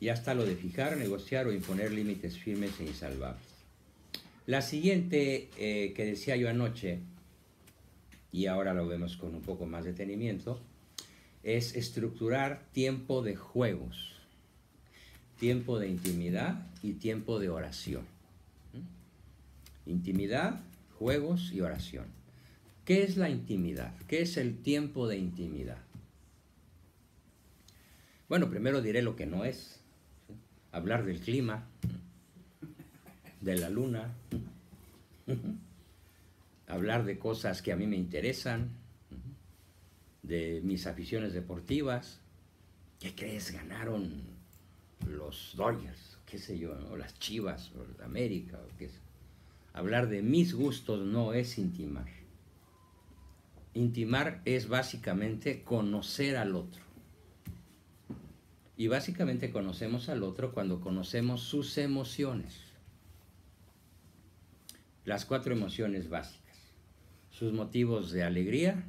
y hasta lo de fijar, negociar o imponer límites firmes e insalvables. La siguiente que decía yo anoche, y ahora lo vemos con un poco más de detenimiento, es estructurar tiempo de juegos, tiempo de intimidad y tiempo de oración. Intimidad, juegos y oración. ¿Qué es la intimidad? ¿Qué es el tiempo de intimidad? Bueno, primero diré lo que no es. ¿Sí? Hablar del clima, de la luna, hablar de cosas que a mí me interesan, de mis aficiones deportivas. ¿Qué crees? Ganaron los Dodgers, qué sé yo, ¿no? Las Chivas, o la América, o qué sé. Hablar de mis gustos no es intimar. Intimar es básicamente conocer al otro. Y básicamente conocemos al otro cuando conocemos sus emociones. Las 4 emociones básicas. Sus motivos de alegría,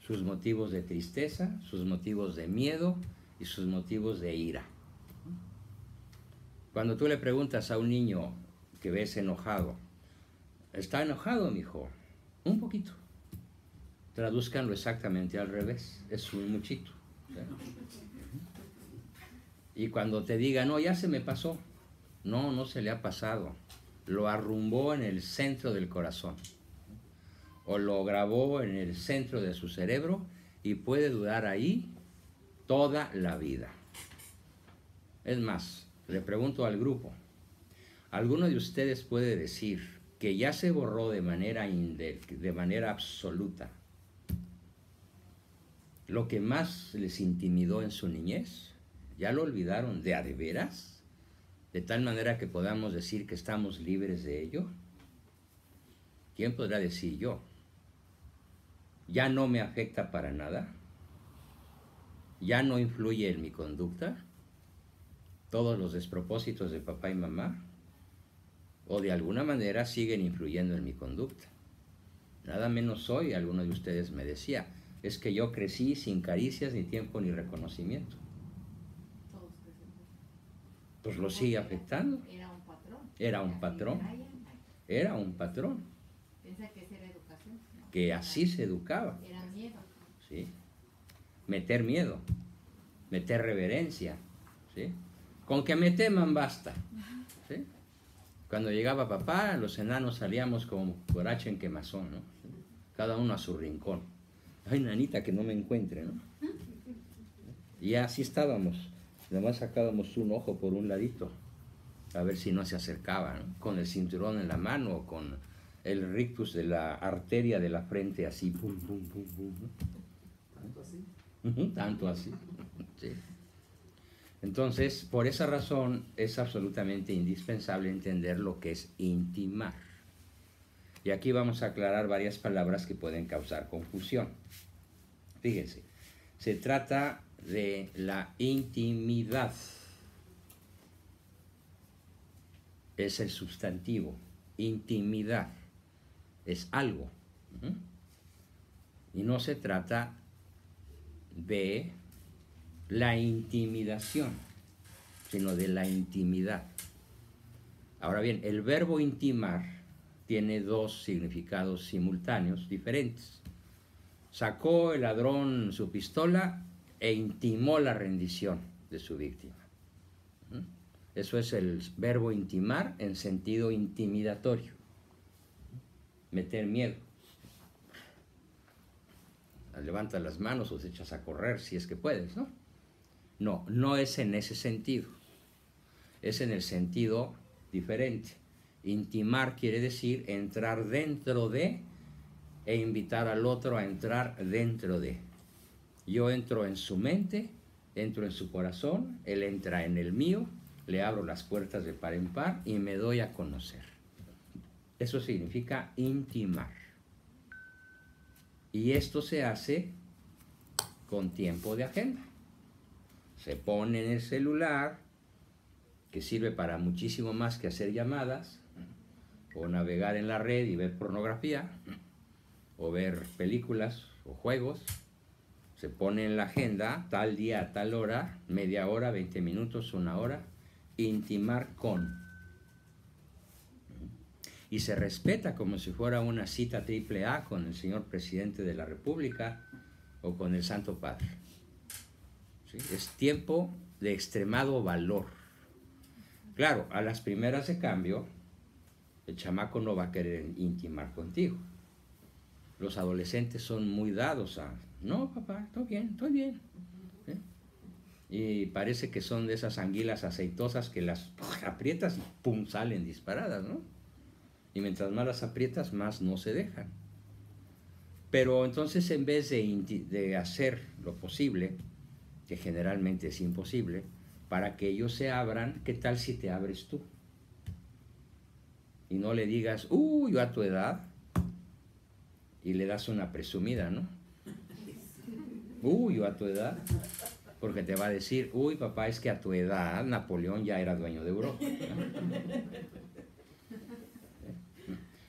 sus motivos de tristeza, sus motivos de miedo y sus motivos de ira. Cuando tú le preguntas a un niño que ves enojado, ¿está enojado, mijo? Un poquito. Tradúzcanlo exactamente al revés, es un muchito. ¿Sí? Y cuando te diga, no, ya se me pasó, no, no se le ha pasado, lo arrumbó en el centro del corazón, o lo grabó en el centro de su cerebro y puede durar ahí toda la vida. Es más, le pregunto al grupo, ¿alguno de ustedes puede decir que ya se borró de manera absoluta lo que más les intimidó en su niñez? ¿Ya lo olvidaron de a de veras? De tal manera que podamos decir que estamos libres de ello. ¿Quién podrá decir yo? ¿Ya no me afecta para nada? ¿Ya no influye en mi conducta? ¿Todos los despropósitos de papá y mamá? ¿O de alguna manera siguen influyendo en mi conducta? Nada menos hoy, alguno de ustedes me decía, es que yo crecí sin caricias, ni tiempo, ni reconocimiento. Pues lo sigue afectando. Era un patrón. Era un patrón. Era un patrón. Piensa que esa era educación. ¿No? Que así se educaba. Era miedo. ¿Sí? Meter miedo, meter reverencia. ¿Sí? Con que me teman basta. ¿Sí? Cuando llegaba papá, los enanos salíamos como borracho en quemazón, ¿no? Cada uno a su rincón. Ay, nanita, que no me encuentre, ¿no? Y así estábamos. Además sacábamos un ojo por un ladito, a ver si no se acercaba, ¿no? Con el cinturón en la mano, o con el rictus de la arteria de la frente así, pum, pum, pum, pum, ¿no? ¿Tanto así? Tanto así. Sí. Entonces, por esa razón, es absolutamente indispensable entender lo que es intimar. Y aquí vamos a aclarar varias palabras que pueden causar confusión. Fíjense, se trata de la intimidad. Es el sustantivo. Intimidad es algo. Y no se trata de la intimidación, sino de la intimidad. Ahora bien, el verbo intimar tiene 2 significados simultáneos diferentes. Sacó el ladrón su pistola e intimó la rendición de su víctima. Eso es el verbo intimar en sentido intimidatorio. Meter miedo. Levantas las manos o te echas a correr si es que puedes, ¿no? No, no es en ese sentido. Es en el sentido diferente. Intimar quiere decir entrar dentro de e invitar al otro a entrar dentro de. Yo entro en su mente, entro en su corazón, él entra en el mío, le abro las puertas de par en par y me doy a conocer. Eso significa intimar. Y esto se hace con tiempo de agenda. Se pone en el celular, que sirve para muchísimo más que hacer llamadas, o navegar en la red y ver pornografía, o ver películas o juegos. Se pone en la agenda, tal día, tal hora, media hora, 20 minutos, una hora, intimar con. Y se respeta como si fuera una cita triple A con el señor presidente de la República o con el Santo Padre. ¿Sí? Es tiempo de extremado valor. Claro, a las primeras de cambio, el chamaco no va a querer intimar contigo. Los adolescentes son muy dados a, no papá, estoy bien, estoy bien. ¿Sí? Y parece que son de esas anguilas aceitosas que las aprietas y pum, salen disparadas, ¿no? Y mientras más las aprietas, más no se dejan. Pero entonces, en vez de hacer lo posible, que generalmente es imposible, para que ellos se abran, ¿qué tal si te abres tú? Y no le digas, yo a tu edad, y le das una presumida, ¿no? Yo a tu edad, porque te va a decir, papá, es que a tu edad Napoleón ya era dueño de Europa.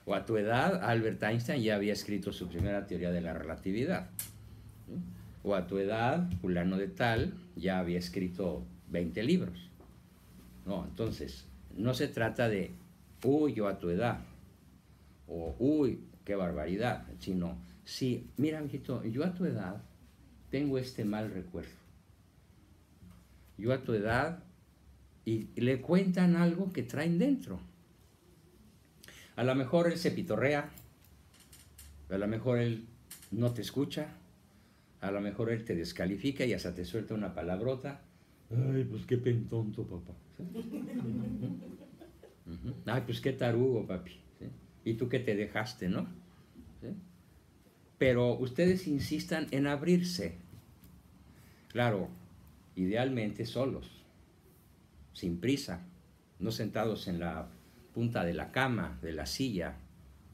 O a tu edad Albert Einstein ya había escrito su primera teoría de la relatividad. O a tu edad fulano de tal ya había escrito 20 libros. No, entonces, no se trata de, yo a tu edad, o qué barbaridad, sino, sí, mira, mijito, yo a tu edad tengo este mal recuerdo. Yo a tu edad, y le cuentan algo que traen dentro. A lo mejor él se pitorrea, a lo mejor él no te escucha, a lo mejor él te descalifica y hasta te suelta una palabrota. Ay, pues qué pentonto, papá. ¿Sí? Ay, pues qué tarugo, papi. ¿Sí? Y tú que te dejaste, ¿no? ¿Sí? Pero ustedes insistan en abrirse. Claro, idealmente solos, sin prisa, no sentados en la punta de la cama, de la silla,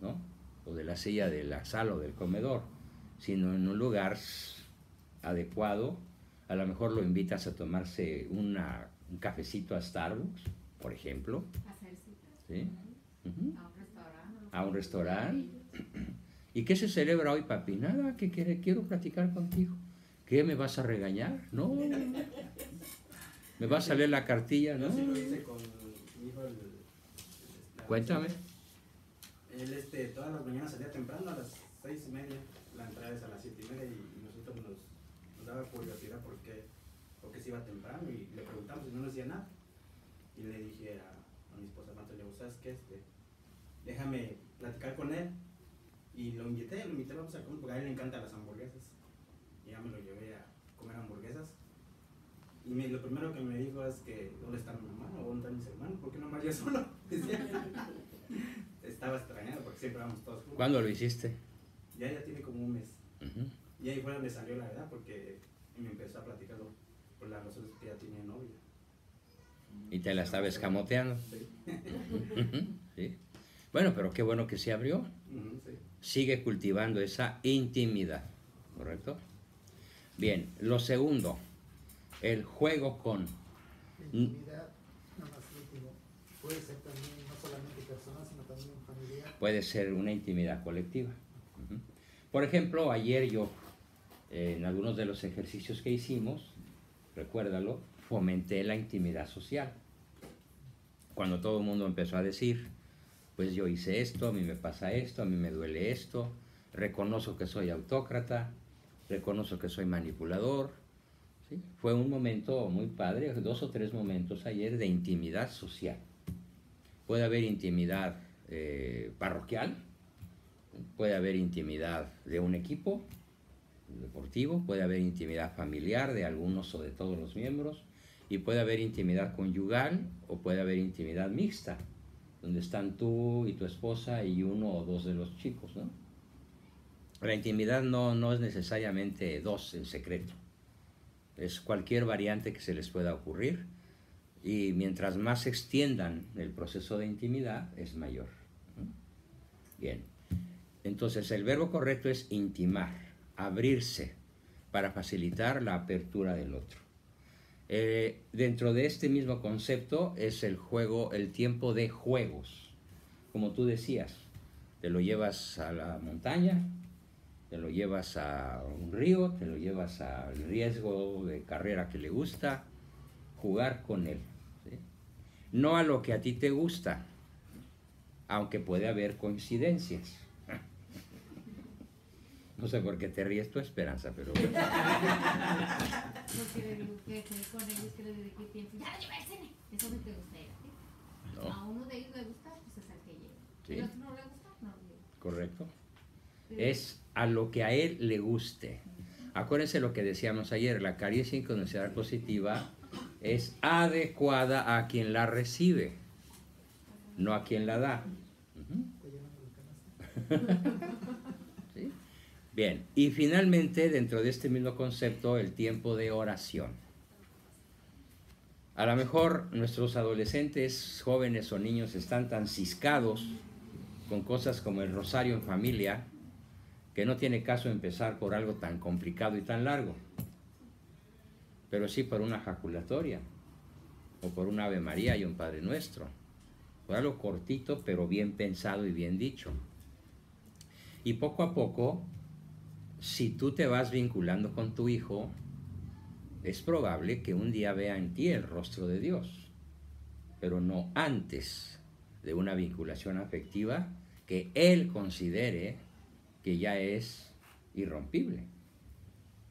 ¿no? O de la silla de la sala o del comedor, sino en un lugar adecuado. A lo mejor lo invitas a tomarse un cafecito a Starbucks, por ejemplo. Hacer citas. ¿Sí? A un restaurante. ¿Y qué se celebra hoy, papi? Nada, que quiero platicar contigo. ¿Qué, me vas a regañar? No. ¿Me vas a leer la cartilla? No. Yo sí lo hice con mi hijo. Cuéntame. Él todas las mañanas salía temprano, a las 6:30. La entrada es a las 7:30 y nosotros nos daba curiosidad porque se iba temprano y le preguntamos y no nos decía nada. Y le dije a mi esposa, ¿sabes qué? Déjame platicar con él. Y lo invité, vamos a comer, porque a él le encantan las hamburguesas. Y ya me lo llevé a comer hamburguesas. Y lo primero que me dijo es que ¿dónde está mi mamá? ¿O dónde están mis hermanos? ¿Por qué no me yo solo? Decía. Estaba extrañado porque siempre vamos todos juntos. ¿Cuándo lo hiciste? Ya tiene como un mes. Y ahí fue donde salió la verdad, porque me empezó a platicar por las razones que ya tenía novia. Y te la estaba escamoteando. Sí. ¿Sí? Bueno, pero qué bueno que se abrió. Sí. Sigue cultivando esa intimidad, ¿correcto? Bien, lo segundo, el juego con. La intimidad, nada más último, puede ser también no solamente personal, sino también familiar. Puede ser una intimidad colectiva. Por ejemplo, ayer yo, en algunos de los ejercicios que hicimos, recuérdalo, fomenté la intimidad social. Cuando todo el mundo empezó a decir, pues yo hice esto, a mí me pasa esto, a mí me duele esto, reconozco que soy autócrata, reconozco que soy manipulador. ¿Sí? Fue un momento muy padre, 2 o 3 momentos ayer de intimidad social. Puede haber intimidad parroquial, puede haber intimidad de un equipo deportivo, puede haber intimidad familiar de algunos o de todos los miembros, y puede haber intimidad conyugal o puede haber intimidad mixta, donde están tú y tu esposa y 1 o 2 de los chicos, ¿no? La intimidad no es necesariamente 2 en secreto, es cualquier variante que se les pueda ocurrir, y mientras más se extiendan el proceso de intimidad, es mayor. Bien, entonces el verbo correcto es intimar, abrirse, para facilitar la apertura del otro. Dentro de este mismo concepto es el juego, el tiempo de juegos. Como tú decías, te lo llevas a la montaña te lo llevas a un río, te lo llevas al riesgo de carrera que le gusta, jugar con él, ¿sí? No a lo que a ti te gusta, aunque puede haber coincidencias. No sé por qué te ríes tu Esperanza, pero... Porque le digo que con ellos que les dediqué tiempo. Ya lo llevé al cine. Eso no te gusta ir, ¿sí? No. A uno de ellos le gusta, pues es al que lleva. Sí. El otro no le gusta, no lo lleva. Correcto. Sí. Es a lo que a él le guste. Acuérdense lo que decíamos ayer, la caricia incondicional positiva es adecuada a quien la recibe, no a quien la da. ¿Sí? Bien, y finalmente dentro de este mismo concepto el tiempo de oración. A lo mejor nuestros adolescentes, jóvenes o niños están tan ciscados con cosas como el rosario en familia que no tiene caso empezar por algo tan complicado y tan largo, pero sí por una jaculatoria o por un Ave María y un Padre Nuestro, por algo cortito pero bien pensado y bien dicho. Y poco a poco, si tú te vas vinculando con tu hijo, es probable que un día vea en ti el rostro de Dios, pero no antes de una vinculación afectiva que él considere que ya es irrompible.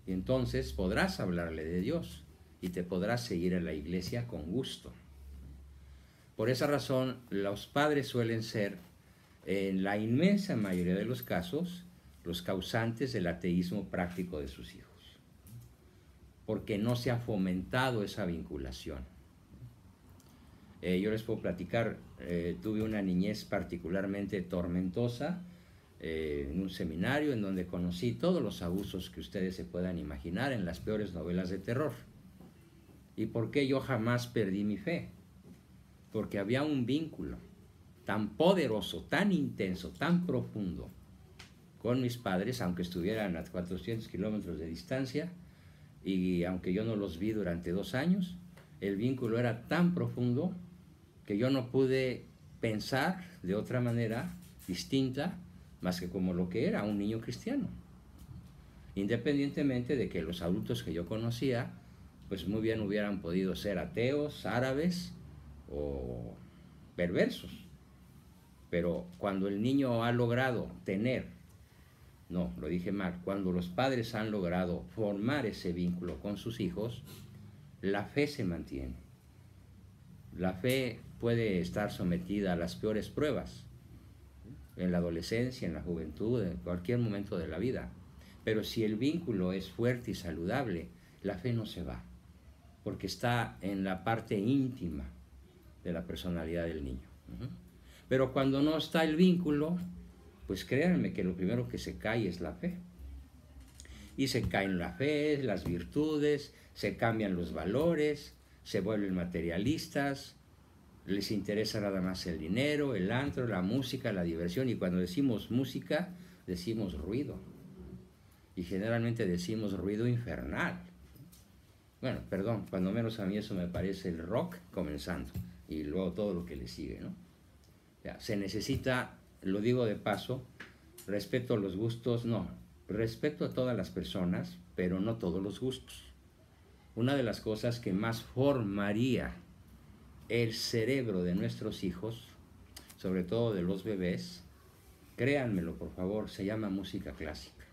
Y entonces podrás hablarle de Dios y te podrás seguir a la iglesia con gusto. Por esa razón, los padres suelen ser, en la inmensa mayoría de los casos, los causantes del ateísmo práctico de sus hijos, porque no se ha fomentado esa vinculación. Yo les puedo platicar, tuve una niñez particularmente tormentosa, en un seminario en donde conocí todos los abusos que ustedes se puedan imaginar en las peores novelas de terror. ¿Y por qué yo jamás perdí mi fe? Porque había un vínculo tan poderoso, tan intenso, tan profundo con mis padres, aunque estuvieran a 400 kilómetros de distancia y aunque yo no los vi durante 2 años, el vínculo era tan profundo que yo no pude pensar de otra manera distinta más que como lo que era un niño cristiano, independientemente de que los adultos que yo conocía pues muy bien hubieran podido ser ateos, árabes o perversos, pero cuando el niño ha logrado cuando los padres han logrado formar ese vínculo con sus hijos, la fe se mantiene. La fe puede estar sometida a las peores pruebas, en la adolescencia, en la juventud, en cualquier momento de la vida. Pero si el vínculo es fuerte y saludable, la fe no se va, porque está en la parte íntima de la personalidad del niño. Pero cuando no está el vínculo, pues créanme que lo primero que se cae es la fe. Y se caen la fe, las virtudes, se cambian los valores, se vuelven materialistas, les interesa nada más el dinero, el antro, la música, la diversión, y cuando decimos música, decimos ruido. Y generalmente decimos ruido infernal. Bueno, perdón, cuando menos a mí eso me parece el rock comenzando, y luego todo lo que le sigue, ¿no? Ya, se necesita, lo digo de paso, respeto a los gustos, respeto a todas las personas, pero no todos los gustos. Una de las cosas que más formaría el cerebro de nuestros hijos, sobre todo de los bebés, créanmelo por favor, se llama música clásica.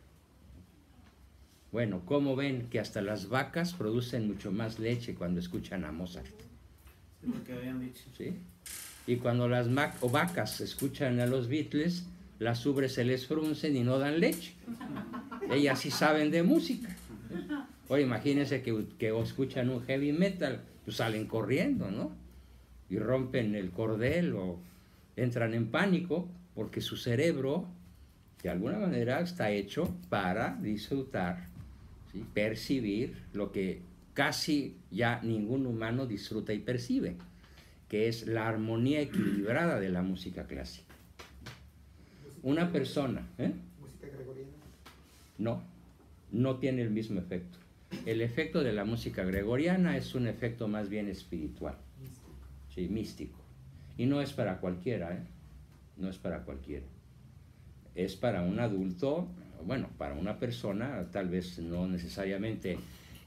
Bueno, ¿cómo ven que hasta las vacas producen mucho más leche cuando escuchan a Mozart? Sí, porque habían dicho. ¿Sí? Y cuando las vacas escuchan a los Beatles, las ubres se les fruncen y no dan leche. Ellas sí saben de música. Oye, imagínense que escuchan un heavy metal, pues salen corriendo, ¿no? Y rompen el cordel o entran en pánico porque su cerebro de alguna manera está hecho para disfrutar, ¿sí? Percibir lo que casi ya ningún humano disfruta y percibe, que es la armonía equilibrada de la música clásica. Una persona, ¿Música gregoriana? no tiene el mismo efecto. El efecto de la música gregoriana es un efecto más bien espiritual. Sí, místico. Y no es para cualquiera, no es para cualquiera. Es para un adulto bueno, para una persona, tal vez no necesariamente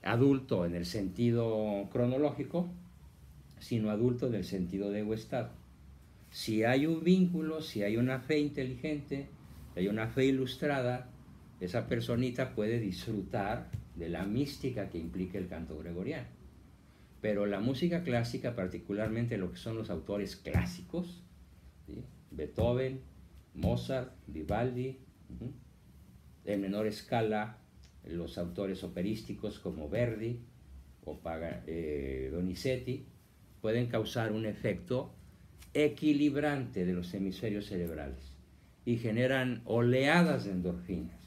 adulto en el sentido cronológico, sino adulto en el sentido de ego-estado. Si hay un vínculo, si hay una fe inteligente, si hay una fe ilustrada, esa personita puede disfrutar de la mística que implica el canto gregoriano. Pero la música clásica, particularmente lo que son los autores clásicos, ¿sí? Beethoven, Mozart, Vivaldi, en menor escala los autores operísticos como Verdi o Donizetti, pueden causar un efecto equilibrante de los hemisferios cerebrales y generan oleadas de endorfinas.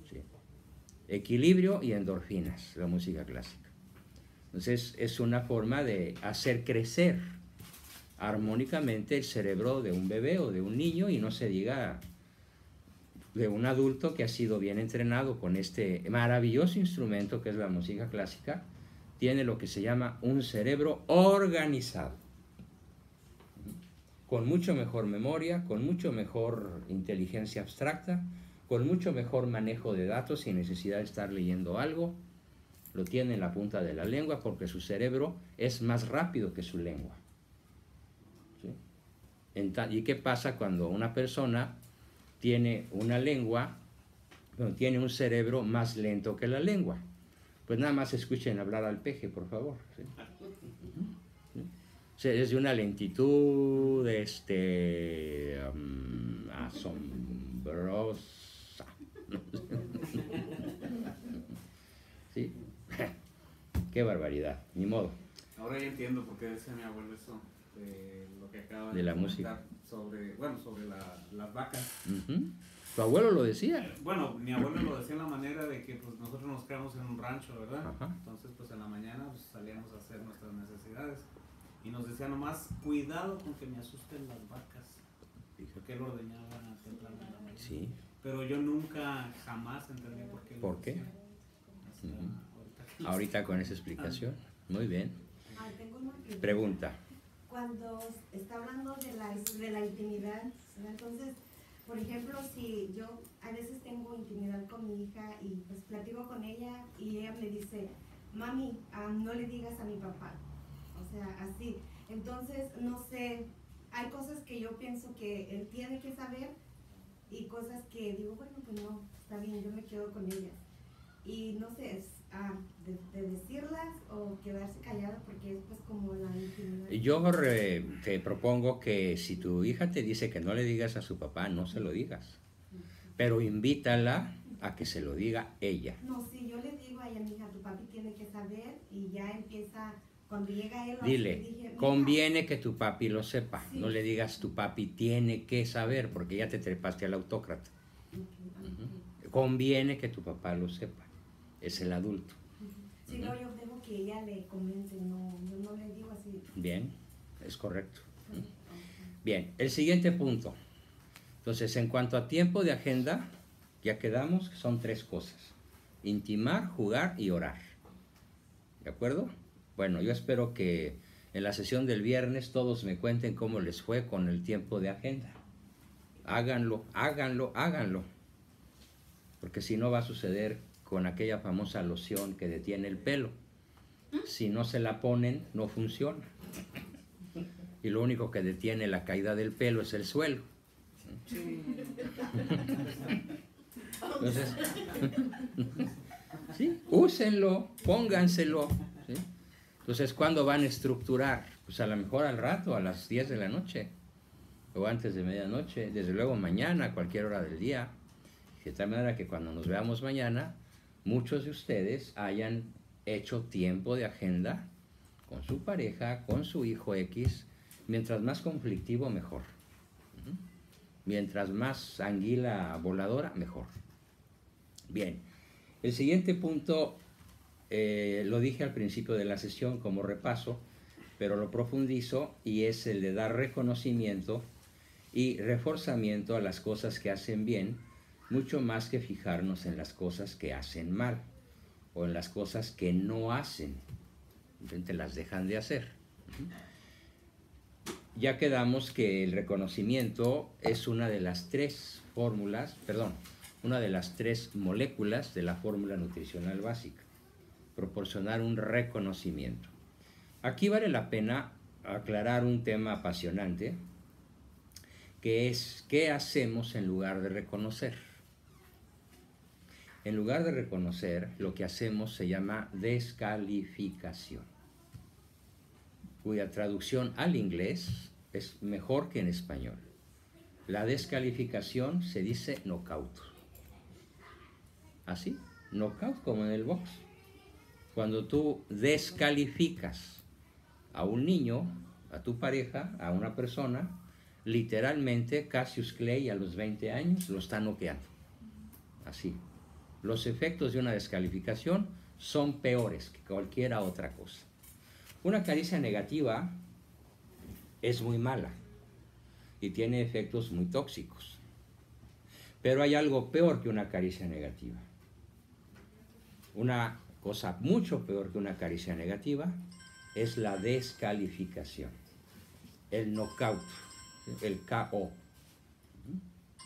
¿Sí? Equilibrio y endorfinas, la música clásica. Entonces es una forma de hacer crecer armónicamente el cerebro de un bebé o de un niño, y no se diga de un adulto que ha sido bien entrenado con este maravilloso instrumento que es la música clásica. Tiene lo que se llama un cerebro organizado, con mucho mejor memoria, con mucho mejor inteligencia abstracta, con mucho mejor manejo de datos sin necesidad de estar leyendo algo. Lo tiene en la punta de la lengua porque su cerebro es más rápido que su lengua. ¿Sí? ¿Y qué pasa cuando una persona tiene una lengua, bueno, tiene un cerebro más lento que la lengua? Pues nada más escuchen hablar al peje, por favor. ¿Sí? ¿Sí? Es de una lentitud asombrosa. ¿Sí? Qué barbaridad, ni modo. Ahora ya entiendo por qué decía mi abuelo eso, de lo que acaba de la música sobre, bueno, sobre las vacas. ¿Tu abuelo lo decía? Bueno, mi abuelo lo decía en la manera de que pues, nosotros nos criamos en un rancho, ¿verdad? Ajá. Entonces, pues en la mañana pues, salíamos a hacer nuestras necesidades y nos decía nomás, cuidado con que me asusten las vacas, porque él ordeñaba temprano en la mañana. Sí. Pero yo nunca, jamás entendí por qué. ¿Por qué? Ahorita con esa explicación. Muy bien. Tengo una Pregunta. Cuando está hablando de la intimidad, entonces, por ejemplo, si yo a veces tengo intimidad con mi hija y pues platico con ella y ella me dice, mami, no le digas a mi papá, o sea, así. Entonces, no sé, hay cosas que yo pienso que él tiene que saber y cosas que digo, bueno, pues no, está bien, yo me quedo con ellas. Y no sé, de decirlas o quedarse callada porque es pues como la intimidad. Yo te propongo que si tu hija te dice que no le digas a su papá, no se lo digas. Pero invítala a que se lo diga ella. No, sí, yo le digo a ella, mija, tu papi tiene que saber, y ya empieza, cuando llega él... Dile, dije, conviene que tu papi lo sepa. Sí. No le digas tu papi tiene que saber, porque ya te trepaste al autócrata. Conviene que tu papá lo sepa. Es el adulto. Sí, no, yo dejo que ella le comente, no, yo no le digo así. Bien, es correcto. Bien, el siguiente punto. Entonces, en cuanto a tiempo de agenda, ya quedamos que son 3 cosas: intimar, jugar y orar. ¿De acuerdo? Bueno, yo espero que en la sesión del viernes todos me cuenten cómo les fue con el tiempo de agenda. Háganlo, háganlo, háganlo. Porque si no va a suceder con aquella famosa loción que detiene el pelo. Si no se la ponen, no funciona. Y lo único que detiene la caída del pelo es el suelo. Entonces, ¿sí? Úsenlo, pónganselo. ¿Sí? Entonces, ¿cuándo van a estructurar? Pues a lo mejor al rato, a las 10 de la noche, o antes de medianoche, desde luego mañana, a cualquier hora del día. De tal manera que cuando nos veamos mañana, muchos de ustedes hayan hecho tiempo de agenda con su pareja, con su hijo X. Mientras más conflictivo, mejor. Mientras más anguila voladora, mejor. Bien, el siguiente punto lo dije al principio de la sesión como repaso, pero lo profundizo, y es el de dar reconocimiento y reforzamiento a las cosas que hacen bien, mucho más que fijarnos en las cosas que hacen mal o en las cosas que no hacen, entonces las dejan de hacer. Ya quedamos que el reconocimiento es una de las 3 fórmulas, una de las 3 moléculas de la fórmula nutricional básica, proporcionar un reconocimiento. Aquí vale la pena aclarar un tema apasionante, que es ¿qué hacemos en lugar de reconocer? En lugar de reconocer, lo que hacemos se llama descalificación, cuya traducción al inglés es mejor que en español. La descalificación se dice knockout. Así, knockout como en el box. Cuando tú descalificas a un niño, a tu pareja, a una persona, literalmente Cassius Clay a los 20 años lo está noqueando. Así. Los efectos de una descalificación son peores que cualquier otra cosa. Una caricia negativa es muy mala y tiene efectos muy tóxicos. Pero hay algo peor que una caricia negativa. Una cosa mucho peor que una caricia negativa es la descalificación, el knockout, el KO,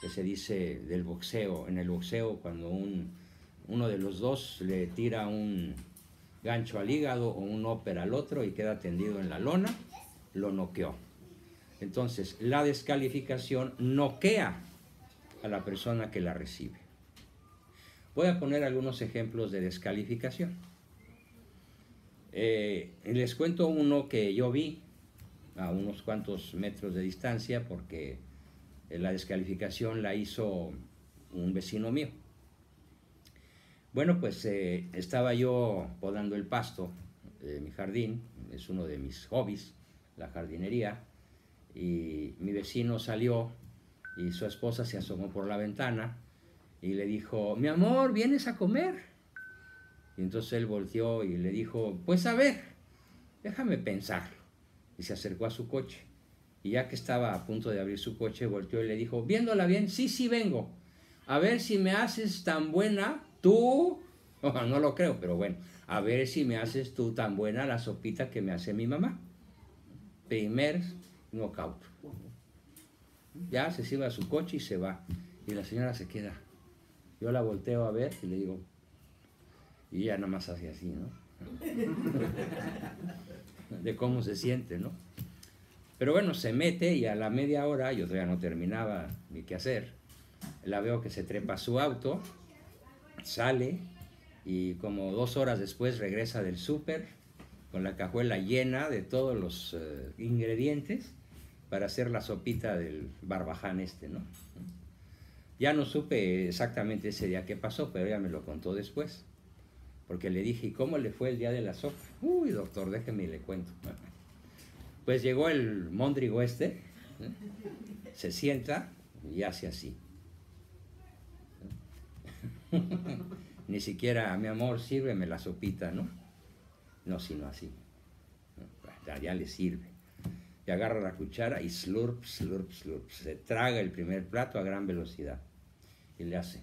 que se dice del boxeo. En el boxeo, cuando uno de los dos le tira un gancho al hígado o un upper al otro y queda tendido en la lona, lo noqueó. Entonces, la descalificación noquea a la persona que la recibe. Voy a poner algunos ejemplos de descalificación. Les cuento uno que yo vi a unos cuantos metros de distancia, porque la descalificación la hizo un vecino mío. Bueno, pues estaba yo podando el pasto de mi jardín, es uno de mis hobbies, la jardinería, y mi vecino salió y su esposa se asomó por la ventana y le dijo: mi amor, ¿vienes a comer? Y entonces él volteó y le dijo: pues a ver, déjame pensarlo. Y se acercó a su coche. Y ya que estaba a punto de abrir su coche, volteó y le dijo: viéndola bien, sí, sí vengo. A ver si me haces tan buena tú, no lo creo, pero bueno, a ver si me haces tú tan buena la sopita que me hace mi mamá. Primer knockout. Ya se sube a su coche y se va. Y la señora se queda. Yo la volteo a ver y le digo, y ella nada más hace así, ¿no? De cómo se siente, ¿no? Pero bueno, se mete y a la media hora, yo todavía no terminaba ni qué hacer, la veo que se trepa a su auto, sale y como 2 horas después regresa del súper con la cajuela llena de todos los ingredientes para hacer la sopita del barbaján este, ¿no? Ya no supe exactamente ese día qué pasó, pero ella me lo contó después. Porque le dije, ¿y cómo le fue el día de la sopa? Uy, doctor, déjeme y le cuento. Pues llegó el móndrigo este, se sienta y hace así. Ni siquiera, mi amor, sírveme la sopita, ¿no? No, sino así. Ya le sirve. Y agarra la cuchara y slurp, slurp, slurp. Se traga el primer plato a gran velocidad. Y le hace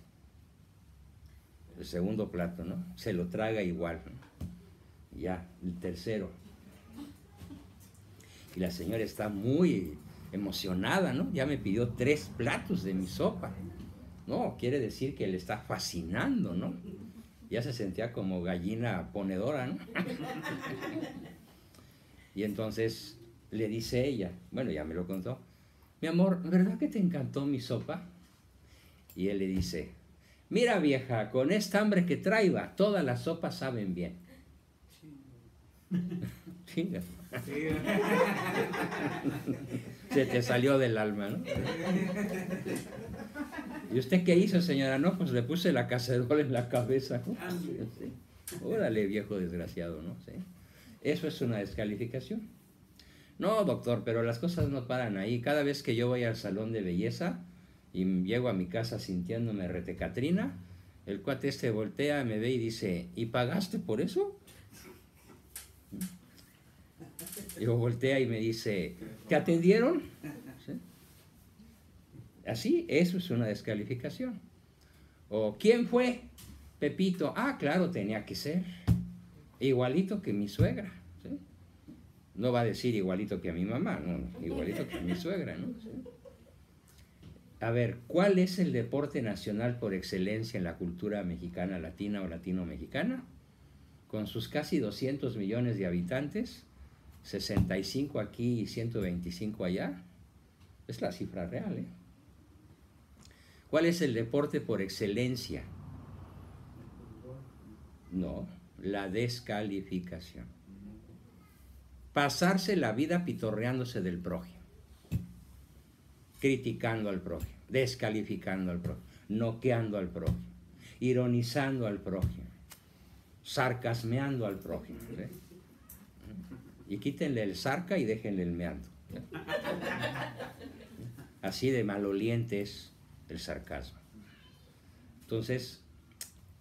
el segundo plato, ¿no? Se lo traga igual, ¿no? Ya, el tercero. Y la señora está muy emocionada, ¿no? Ya me pidió 3 platos de mi sopa. No, quiere decir que le está fascinando, ¿no? Ya se sentía como gallina ponedora, ¿no? Y entonces le dice ella, bueno, ya me lo contó, mi amor, ¿verdad que te encantó mi sopa? Y él le dice, mira vieja, con esta hambre que traiga, todas las sopas saben bien. Chinga. Se te salió del alma, ¿no? ¿Y usted qué hizo, señora? No, pues le puse la cacerola en la cabeza, ¿no? Sí. Órale, viejo desgraciado, ¿no? Sí. Eso es una descalificación. No, doctor, pero las cosas no paran ahí. Cada vez que yo voy al salón de belleza y llego a mi casa sintiéndome retecatrina, el cuate este voltea, me ve y dice, ¿y pagaste por eso? Yo voltea y me dice, ¿te atendieron? ¿Sí? Así, eso es una descalificación. O, ¿quién fue? Pepito. Ah, claro, tenía que ser. Igualito que mi suegra. ¿Sí? No va a decir igualito que a mi mamá, no, igualito que a mi suegra, ¿no? ¿Sí? A ver, ¿cuál es el deporte nacional por excelencia en la cultura mexicana, latina o latino-mexicana? Con sus casi 200 millones de habitantes, 65 aquí y 125 allá, es la cifra real, ¿eh? ¿Cuál es el deporte por excelencia? No, la descalificación. Pasarse la vida pitorreándose del prójimo, criticando al prójimo, descalificando al prójimo, noqueando al prójimo, ironizando al prójimo, sarcasmeando al prójimo, ¿sí? Y quítenle el sarca y déjenle el meando. Así de maloliente es el sarcasmo. Entonces,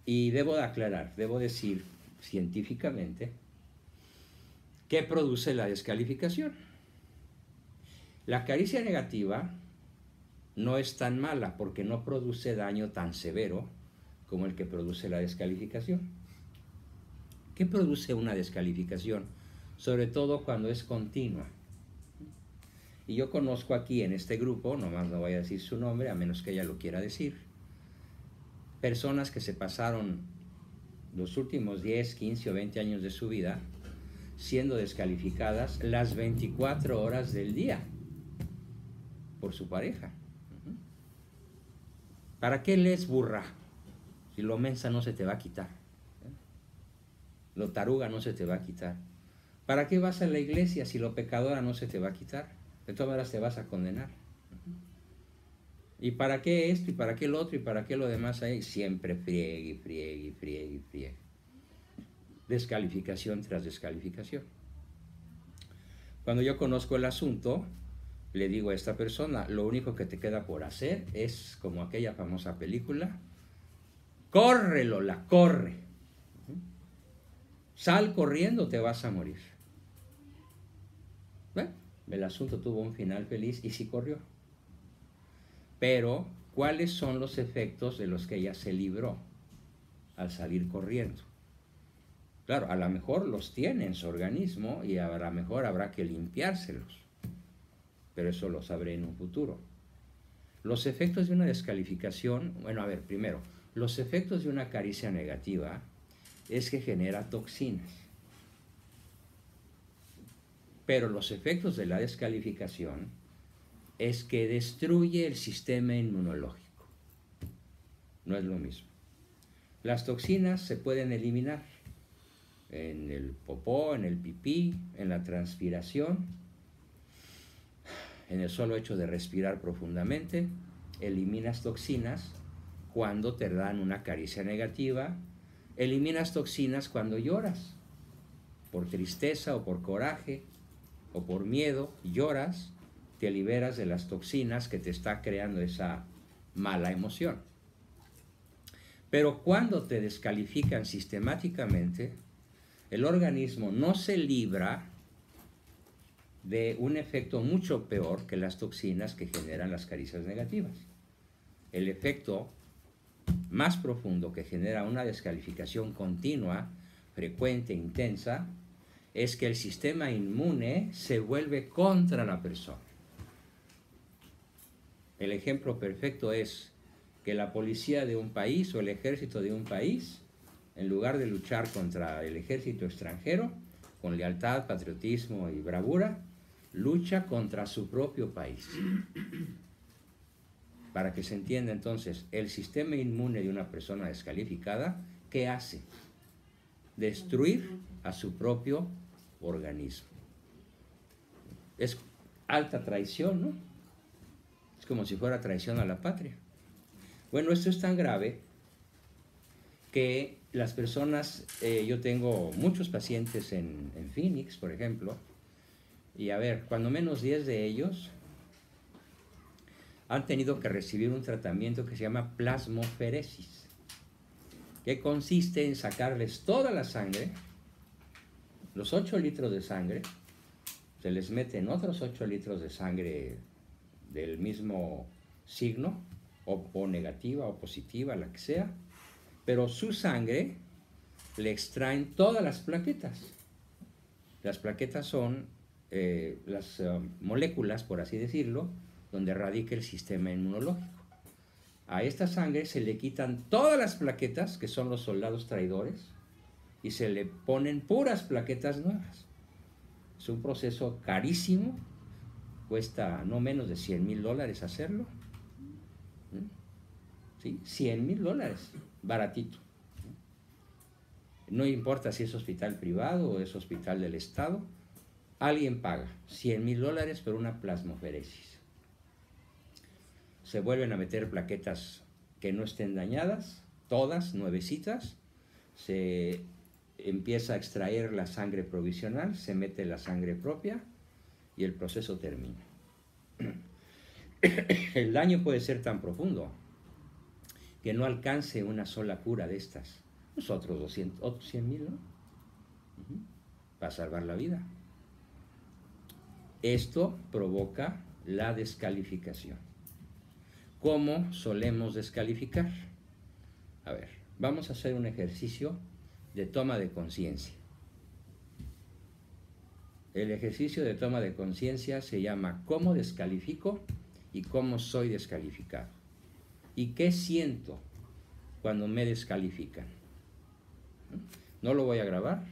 y debo de aclarar, debo decir científicamente, ¿qué produce la descalificación? La caricia negativa no es tan mala porque no produce daño tan severo como el que produce la descalificación. ¿Qué produce una descalificación? Sobre todo cuando es continua. Y yo conozco aquí en este grupo, nomás no voy a decir su nombre, a menos que ella lo quiera decir, personas que se pasaron los últimos 10, 15 o 20 años de su vida siendo descalificadas las 24 horas del día por su pareja. ¿Para qué lees burra? Si lo mensa no se te va a quitar. Lo taruga no se te va a quitar. ¿Para qué vas a la iglesia si lo pecadora no se te va a quitar? De todas maneras te vas a condenar. ¿Y para qué esto? ¿Y para qué lo otro? ¿Y para qué lo demás hay? Siempre friegue, friegue, friegue, friegue. Descalificación tras descalificación. Cuando yo conozco el asunto, le digo a esta persona, lo único que te queda por hacer es, como aquella famosa película, corre, Lola, corre. Sal corriendo, te vas a morir. Bueno, el asunto tuvo un final feliz y sí corrió. Pero, ¿cuáles son los efectos de los que ella se libró al salir corriendo? Claro, a lo mejor los tiene en su organismo y a lo mejor habrá que limpiárselos. Pero eso lo sabré en un futuro. Los efectos de una descalificación, bueno, a ver, primero, los efectos de una caricia negativa es que genera toxinas. Pero los efectos de la descalificación es que destruye el sistema inmunológico. No es lo mismo. Las toxinas se pueden eliminar en el popó, en el pipí, en la transpiración, en el solo hecho de respirar profundamente. Eliminas toxinas cuando te dan una caricia negativa. Eliminas toxinas cuando lloras, por tristeza o por coraje o por miedo, lloras, te liberas de las toxinas que te está creando esa mala emoción. Pero cuando te descalifican sistemáticamente, el organismo no se libra de un efecto mucho peor que las toxinas que generan las caricias negativas. El efecto más profundo que genera una descalificación continua, frecuente, intensa, es que el sistema inmune se vuelve contra la persona. El ejemplo perfecto es que la policía de un país o el ejército de un país, en lugar de luchar contra el ejército extranjero, con lealtad, patriotismo y bravura, lucha contra su propio país. Para que se entienda entonces, el sistema inmune de una persona descalificada, ¿qué hace? Destruir a su propio organismo. Es alta traición, ¿no? Es como si fuera traición a la patria. Bueno, esto es tan grave que las personas, yo tengo muchos pacientes en Phoenix, por ejemplo, y a ver, cuando menos 10 de ellos han tenido que recibir un tratamiento que se llama plasmoferesis, que consiste en sacarles toda la sangre, los 8 litros de sangre, se les meten otros 8 litros de sangre del mismo signo, o negativa o positiva, la que sea, pero su sangre le extraen todas las plaquetas. Las plaquetas son las moléculas, por así decirlo, donde radica el sistema inmunológico. A esta sangre se le quitan todas las plaquetas, que son los soldados traidores, y se le ponen puras plaquetas nuevas. Es un proceso carísimo, cuesta no menos de $100,000 hacerlo. ¿Sí? $100,000, baratito. No importa si es hospital privado o es hospital del Estado, alguien paga $100,000 por una plasmaferesis. Se vuelven a meter plaquetas que no estén dañadas, todas nuevecitas, se empieza a extraer la sangre provisional, se mete la sangre propia y el proceso termina. El daño puede ser tan profundo que no alcance una sola cura de estas. Pues otros 100,000, ¿no? Para salvar la vida. Esto provoca la descalificación. ¿Cómo solemos descalificar? A ver, vamos a hacer un ejercicio de toma de conciencia. El ejercicio de toma de conciencia se llama ¿cómo descalifico y cómo soy descalificado? ¿Y qué siento cuando me descalifican? No lo voy a grabar,